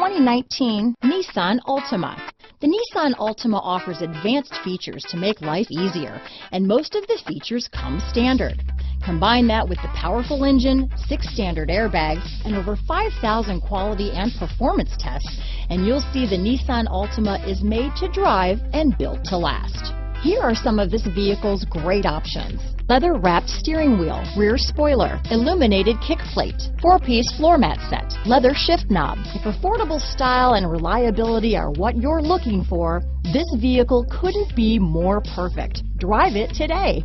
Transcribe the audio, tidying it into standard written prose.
2019 Nissan Altima. The Nissan Altima offers advanced features to make life easier, and most of the features come standard. Combine that with the powerful engine, 6 standard airbags, and over 5,000 quality and performance tests, and you'll see the Nissan Altima is made to drive and built to last. Here are some of this vehicle's great options: leather-wrapped steering wheel, rear spoiler, illuminated kick plate, 4-piece floor mat set, leather shift knob. If affordable style and reliability are what you're looking for, this vehicle couldn't be more perfect. Drive it today.